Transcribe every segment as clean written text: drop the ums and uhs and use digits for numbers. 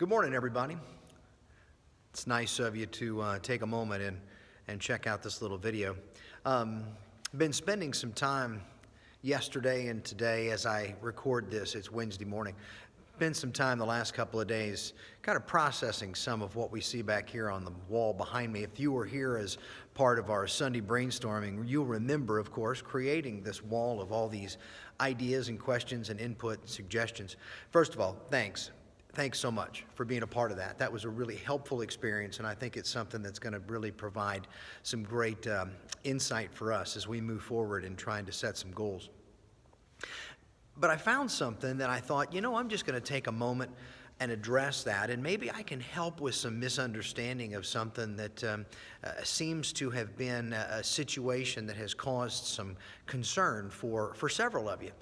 Good morning, everybody. It's nice of you to take a moment and check out this little video. Been spending some time yesterday and today as I record this. It's Wednesday morning. Spent some time the last couple of days kind of processing some of what we see back here on the wall behind me. If you were here as part of our Sunday brainstorming, you'll remember, of course, creating this wall of all these ideas and questions and input and suggestions. First of all, thanks. Thanks so much for being a part of that. That was a really helpful experience, and I think it's something that's going to really provide some great insight for us as we move forward in trying to set some goals. But I found something that I thought, I'm just going to take a moment and address that, and maybe I can help with some misunderstanding of something that seems to have been a situation that has caused some concern for several of you.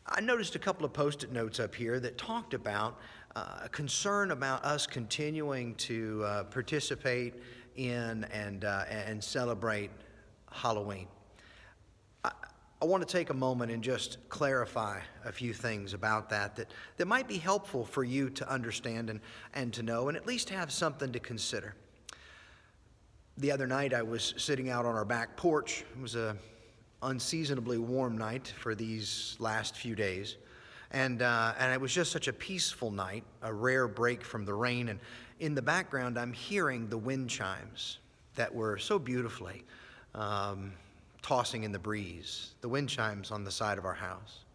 I noticed a couple of Post-it notes up here that talked about a concern about us continuing to participate in and celebrate Halloween. I want to take a moment and just clarify a few things about that might be helpful for you to understand and to know, and at least have something to consider. The other night I was sitting out on our back porch. It was a unseasonably warm night for these last few days. And it was just such a peaceful night, a rare break from the rain. And in the background, I'm hearing the wind chimes that were so beautifully tossing in the breeze, the wind chimes on the side of our house.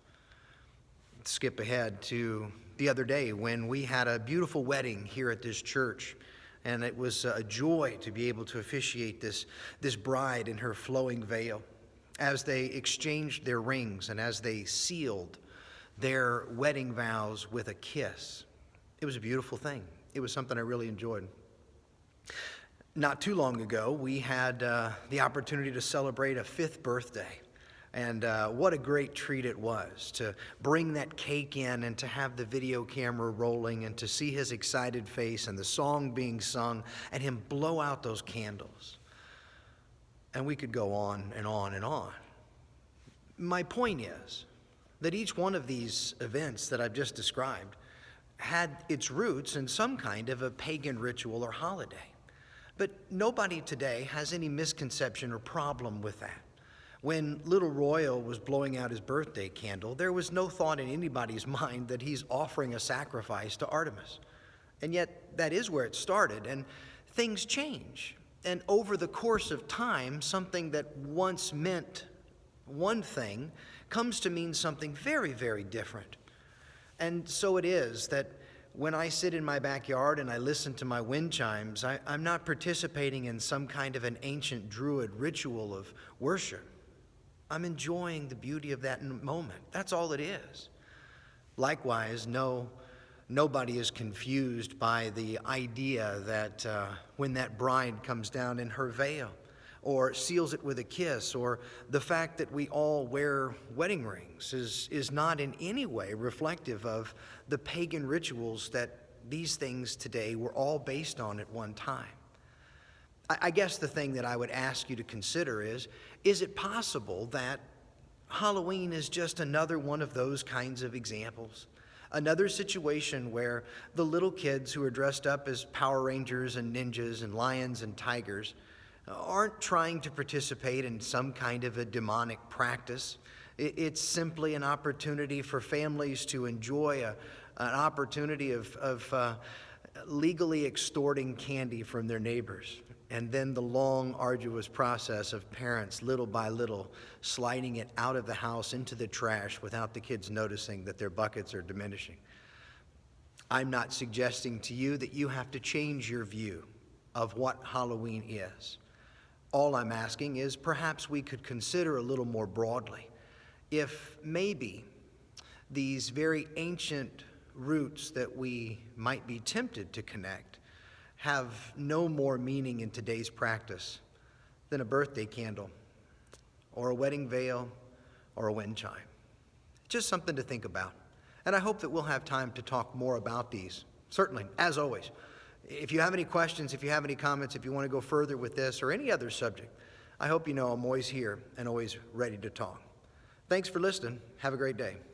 Skip ahead to the other day when we had a beautiful wedding here at this church. And it was a joy to be able to officiate this bride in her flowing veil as they exchanged their rings and as they sealed their wedding vows with a kiss. It was a beautiful thing. It was something I really enjoyed. Not too long ago, we had the opportunity to celebrate a 5th birthday. And what a great treat it was to bring that cake in and to have the video camera rolling and to see his excited face and the song being sung and him blow out those candles. And we could go on and on and on. My point is that each one of these events that I've just described had its roots in some kind of a pagan ritual or holiday. But nobody today has any misconception or problem with that. When little Royal was blowing out his birthday candle, there was no thought in anybody's mind that he's offering a sacrifice to Artemis. And yet that is where it started, and things change. And over the course of time, something that once meant one thing comes to mean something very, very different. And so it is that when I sit in my backyard and I listen to my wind chimes, I'm not participating in some kind of an ancient druid ritual of worship. I'm enjoying the beauty of that moment. That's all it is. Likewise, nobody is confused by the idea that when that bride comes down in her veil or seals it with a kiss, or the fact that we all wear wedding rings is not in any way reflective of the pagan rituals that these things today were all based on at one time. I guess the thing that I would ask you to consider is it possible that Halloween is just another one of those kinds of examples? Another situation where the little kids who are dressed up as Power Rangers and ninjas and lions and tigers aren't trying to participate in some kind of a demonic practice. It's simply an opportunity for families to enjoy an opportunity of legally extorting candy from their neighbors. And then the long, arduous process of parents, little by little, sliding it out of the house into the trash without the kids noticing that their buckets are diminishing. I'm not suggesting to you that you have to change your view of what Halloween is. All I'm asking is perhaps we could consider a little more broadly if maybe these very ancient roots that we might be tempted to connect have no more meaning in today's practice than a birthday candle or a wedding veil or a wind chime. Just something to think about. And I hope that we'll have time to talk more about these. Certainly, as always, if you have any questions, if you have any comments, if you want to go further with this or any other subject, I hope you know I'm always here and always ready to talk. Thanks for listening. Have a great day.